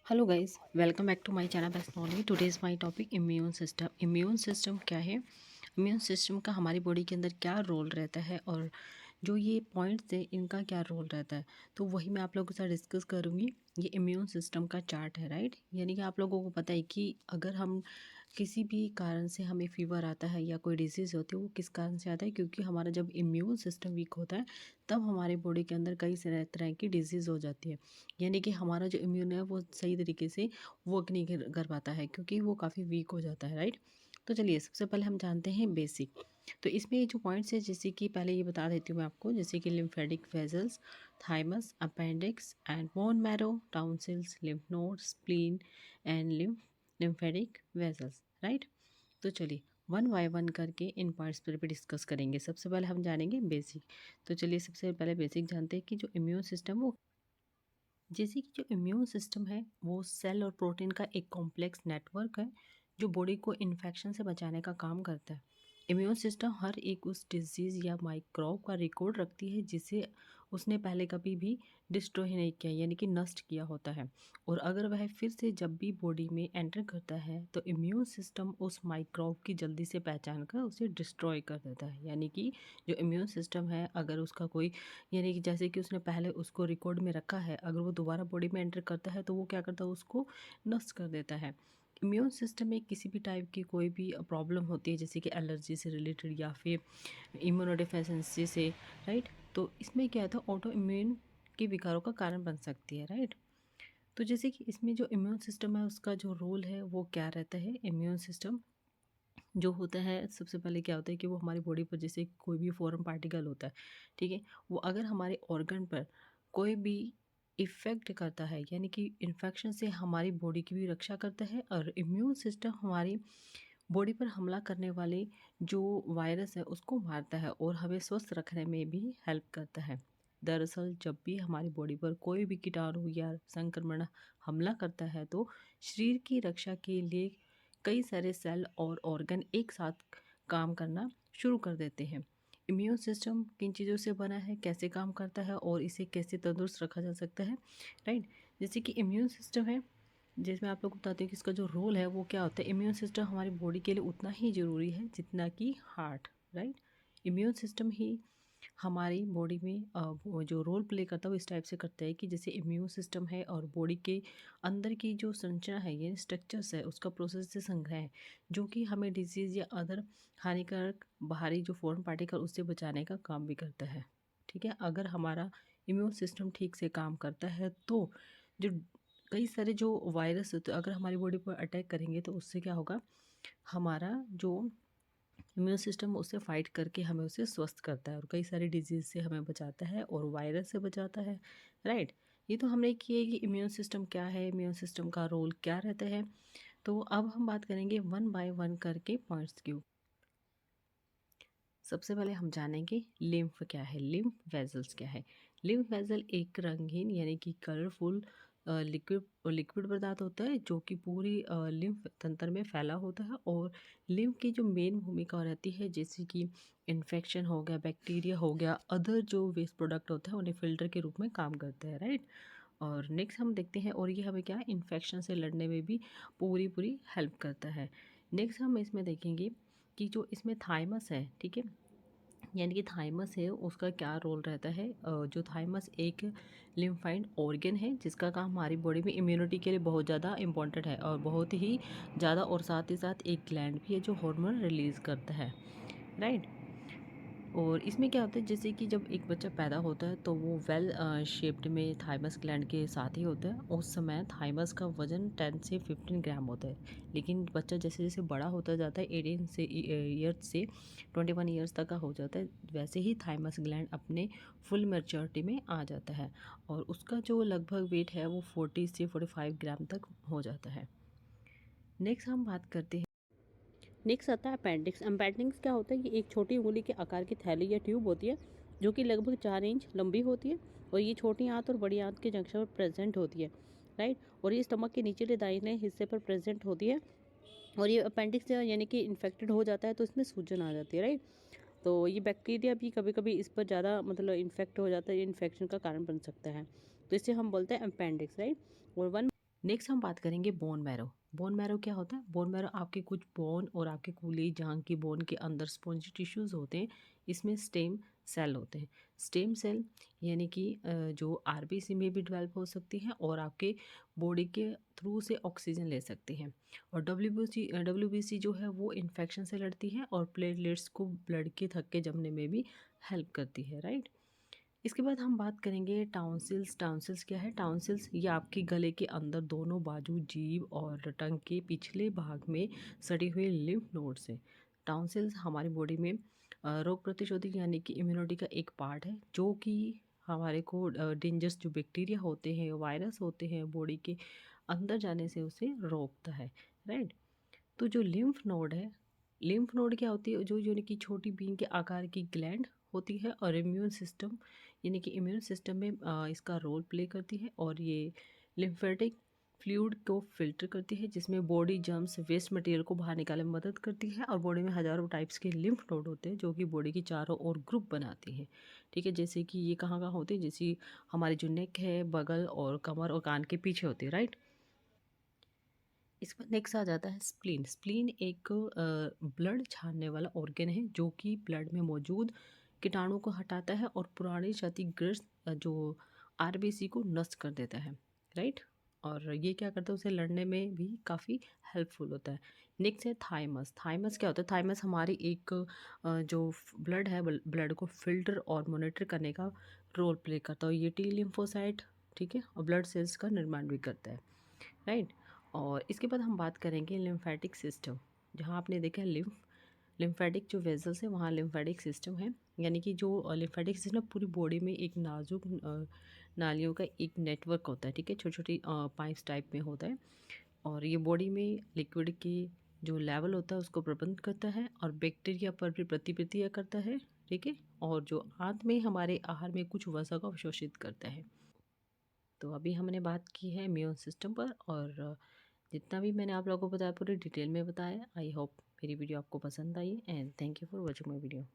Hello guys, welcome back to my channel best knowledge. Today's my topic immune system. Immune system क्या है? Immune system का हमारी body के अंदर क्या रोल रहता है और जो ये पॉइंट्स है इनका क्या रोल रहता है, तो वही मैं आप लोगों के साथ डिस्कस करूँगी। ये इम्यून सिस्टम का चार्ट है, राइट। यानी कि आप लोगों को पता है कि अगर हम किसी भी कारण से हमें फीवर आता है या कोई डिजीज़ होती है, वो किस कारण से आता है? क्योंकि हमारा जब इम्यून सिस्टम वीक होता है तब हमारे बॉडी के अंदर कई तरह तरह की डिजीज़ हो जाती है। यानी कि हमारा जो इम्यून है वो सही तरीके से वर्क नहीं कर पाता है, क्योंकि वो काफ़ी वीक हो जाता है, राइट। तो चलिए सबसे पहले हम जानते हैं बेसिक। तो इसमें ये जो पॉइंट्स है, जैसे कि पहले ये बता देती हूँ मैं आपको, जैसे कि lymphatic vessels, thymus, appendix and bone marrow, tonsils, lymph node, spleen and lymphatic vessels, right. तो चलिए वन बाय वन करके इन पॉइंट्स पर भी डिस्कस करेंगे। सबसे पहले हम जानेंगे बेसिक। तो चलिए सबसे पहले बेसिक जानते हैं कि जो इम्यून सिस्टम वो, जैसे कि जो इम्यून सिस्टम है वो सेल और प्रोटीन का एक कॉम्प्लेक्स नेटवर्क है जो बॉडी को इन्फेक्शन से बचाने का काम करता है। इम्यून सिस्टम हर एक उस डिजीज़ या माइक्रोब का रिकॉर्ड रखती है जिसे उसने पहले कभी भी डिस्ट्रॉय नहीं किया, यानी कि नष्ट किया होता है। और अगर वह फिर से जब भी बॉडी में एंटर करता है तो इम्यून सिस्टम उस माइक्रोब की जल्दी से पहचान कर उसे डिस्ट्रॉय कर देता है। यानी कि जो इम्यून सिस्टम है, अगर उसका कोई, यानी कि जैसे कि उसने पहले उसको रिकॉर्ड में रखा है, अगर वो दोबारा बॉडी में एंटर करता है तो वो क्या करता है, उसको नष्ट कर देता है। इम्यून सिस्टम में किसी भी टाइप की कोई भी प्रॉब्लम होती है, जैसे कि एलर्जी से रिलेटेड या फिर इम्यूनोडिफिशियंसी से, राइट। तो इसमें क्या था, ऑटो इम्यून के विकारों का कारण बन सकती है, राइट। तो जैसे कि इसमें जो इम्यून सिस्टम है उसका जो रोल है वो क्या रहता है। इम्यून सिस्टम जो होता है, सबसे पहले क्या होता है कि वो हमारी बॉडी पर जैसे कोई भी फॉरेन पार्टिकल होता है, ठीक है, वो अगर हमारे ऑर्गन पर कोई भी इफ़ेक्ट करता है, यानी कि इन्फेक्शन से हमारी बॉडी की भी रक्षा करता है। और इम्यून सिस्टम हमारी बॉडी पर हमला करने वाले जो वायरस है उसको मारता है और हमें स्वस्थ रखने में भी हेल्प करता है। दरअसल जब भी हमारी बॉडी पर कोई भी कीटाणु या संक्रमण हमला करता है तो शरीर की रक्षा के लिए कई सारे सेल और ऑर्गन एक साथ काम करना शुरू कर देते हैं। इम्यून सिस्टम किन चीज़ों से बना है, कैसे काम करता है और इसे कैसे तंदुरुस्त रखा जा सकता है, राइट। जैसे कि इम्यून सिस्टम है, जिसमें आप लोग को बताते हैं कि इसका जो रोल है वो क्या होता है। इम्यून सिस्टम हमारी बॉडी के लिए उतना ही ज़रूरी है जितना कि हार्ट, राइट। इम्यून सिस्टम ही हमारी बॉडी में वो जो रोल प्ले करता है वो इस टाइप से करता है कि जैसे इम्यून सिस्टम है और बॉडी के अंदर की जो संरचना है, ये स्ट्रक्चर्स है, उसका प्रोसेस से संग्रह है, जो कि हमें डिजीज़ या अदर हानिकारक बाहरी जो फॉरेन पार्टिकल उससे बचाने का काम भी करता है, ठीक है। अगर हमारा इम्यून सिस्टम ठीक से काम करता है तो जो कई सारे जो वायरस होते हैं अगर हमारी बॉडी पर अटैक करेंगे तो उससे क्या होगा, हमारा जो इम्यून सिस्टम उससे फाइट करके हमें उसे स्वस्थ करता है और कई सारी डिजीज से हमें बचाता है और वायरस से बचाता है, राइट। ये तो हमने किए कि इम्यून सिस्टम क्या है, इम्यून सिस्टम का रोल क्या रहता है। तो अब हम बात करेंगे वन बाय वन करके पॉइंट्स की। सबसे पहले हम जानेंगे लिम्फ क्या है, लिम्फ वेजल्स क्या है। लिम्फ वेजल एक रंगीन यानी कि कलरफुल लिक्विड लिक्विड पदार्थ होता है जो कि पूरी लिम्फ तंत्र में फैला होता है। और लिम्फ की जो मेन भूमिका रहती है, जैसे कि इन्फेक्शन हो गया, बैक्टीरिया हो गया, अदर जो वेस्ट प्रोडक्ट होता है उन्हें फिल्टर के रूप में काम करता है, राइट। और नेक्स्ट हम देखते हैं, और ये हमें क्या इन्फेक्शन से लड़ने में भी पूरी पूरी हेल्प करता है। नेक्स्ट हम इसमें देखेंगे कि जो इसमें थाइमस है, ठीक है, यानी कि थाइमस है उसका क्या रोल रहता है। जो थाइमस एक लिम्फाइड ऑर्गन है जिसका काम हमारी बॉडी में इम्यूनिटी के लिए बहुत ज़्यादा इंपॉर्टेंट है और बहुत ही ज़्यादा, और साथ ही साथ एक ग्लैंड भी है जो हार्मोन रिलीज़ करता है, राइट। और इसमें क्या होता है, जैसे कि जब एक बच्चा पैदा होता है तो वो वेल शेप्ड में थाइमस ग्लैंड के साथ ही होता है। उस समय थाइमस का वजन 10 से 15 ग्राम होता है। लेकिन बच्चा जैसे जैसे बड़ा होता जाता है, 18 से ईयर्स से 21 ईयर्स तक का हो जाता है, वैसे ही थाइमस ग्लैंड अपने फुल मैच्योरिटी में आ जाता है और उसका जो लगभग वेट है वो 40 से 45 ग्राम तक हो जाता है। नेक्स्ट हम बात करते हैं, नेक्स्ट आता है अपेंडिक्स। अपेंडिक्स क्या होता है, ये एक छोटी उंगली के आकार की थैली या ट्यूब होती है जो कि लगभग 4 इंच लंबी होती है और ये छोटी आंत और बड़ी आंत के जंक्शन पर प्रेजेंट होती है, राइट। और ये स्टमक के नीचे दाहिने हिस्से पर प्रेजेंट होती है। और ये अपेंडिक्स यानी कि इन्फेक्टेड हो जाता है तो इसमें सूजन आ जाती है, राइट। तो ये बैक्टीरिया भी कभी कभी इस पर ज़्यादा मतलब इन्फेक्ट हो जाता है, ये इन्फेक्शन का कारण बन सकता है, तो इसे हम बोलते हैं अपेंडिक्स, राइट। और वन नेक्स्ट हम बात करेंगे बोन मैरो। बोन मैरो क्या होता है? बोन मैरो आपके कुछ बोन और आपके कूल्हे जांघ की बोन के अंदर स्पॉन्जी टिश्यूज़ होते हैं। इसमें स्टेम सेल होते हैं। स्टेम सेल यानी कि जो आरबीसी में भी डेवलप हो सकती हैं और आपके बॉडी के थ्रू से ऑक्सीजन ले सकती हैं। और डब्ल्यूबीसी जो है वो इन्फेक्शन से लड़ती है और प्लेटलेट्स को ब्लड के थक्के जमने में भी हेल्प करती है, राइट। इसके बाद हम बात करेंगे टाउंसिल्स। टाउंसिल्स क्या है? टाउंसिल्स ये आपके गले के अंदर दोनों बाजू, जीभ और टंग के पिछले भाग में सटे हुए लिम्फ नोड्स हैं। टाउंसिल्स हमारी बॉडी में रोग प्रतिरोधक यानी कि इम्यूनिटी का एक पार्ट है, जो कि हमारे को डेंजरस जो बैक्टीरिया होते हैं, वायरस होते हैं, बॉडी के अंदर जाने से उसे रोकता है, राइट। तो जो लिम्फ नोड है, लिम्फ नोड क्या होती है? जो यानी कि छोटी बीन के आकार की ग्लैंड होती है और इम्यून सिस्टम यानी कि इम्यून सिस्टम में इसका रोल प्ले करती है और ये लिम्फेटिक फ्लूइड को फिल्टर करती है, जिसमें बॉडी जर्म्स वेस्ट मटेरियल को बाहर निकालने में मदद करती है। और बॉडी में हजारों टाइप्स के लिम्फ नोड होते हैं जो कि बॉडी की चारों ओर ग्रुप बनाती हैं, ठीक है। जैसे कि ये कहाँ कहाँ होते हैं? जैसे हमारे जो नेक है, बगल और कमर और कान के पीछे होते हैं, राइट। इसमें नेक्स्ट आ जाता है स्प्लीन। स्प्लीन एक ब्लड छानने वाला ऑर्गन है जो कि ब्लड में मौजूद कीटाणु को हटाता है और पुरानी क्षतिग्रस्त जो आरबीसी को नष्ट कर देता है, राइट। और ये क्या करता है? उसे लड़ने में भी काफ़ी हेल्पफुल होता है। नेक्स्ट है थाइमस। थाइमस क्या होता है? थाइमस हमारी एक जो ब्लड है, ब्लड को फिल्टर और मॉनिटर करने का रोल प्ले करता है। ये टी लिम्फोसाइट, ठीक है, और ब्लड सेल्स का निर्माण भी करता है, राइट। और इसके बाद हम बात करेंगे लिम्फेटिक सिस्टम। जहाँ आपने देखा है लिम्फेटिक जो वेजल्स है वहाँ लिम्फेटिक सिस्टम है, यानी कि जो लिम्फेटिक सिस्टम पूरी बॉडी में एक नाजुक नालियों का एक नेटवर्क होता है, ठीक है, छोटी छोटी पाइप्स टाइप में होता है। और ये बॉडी में लिक्विड की जो लेवल होता है उसको प्रबंध करता है और बैक्टीरिया पर भी प्रतिक्रिया करता है, ठीक है। और जो आंत में हमारे आहार में कुछ वसा को अवशोषित करता है। तो अभी हमने बात की है इम्यून सिस्टम पर, और जितना भी मैंने आप लोगों को बताया पूरी डिटेल में बताया। आई होप मेरी वीडियो आपको पसंद आई, and thank you for watching my video.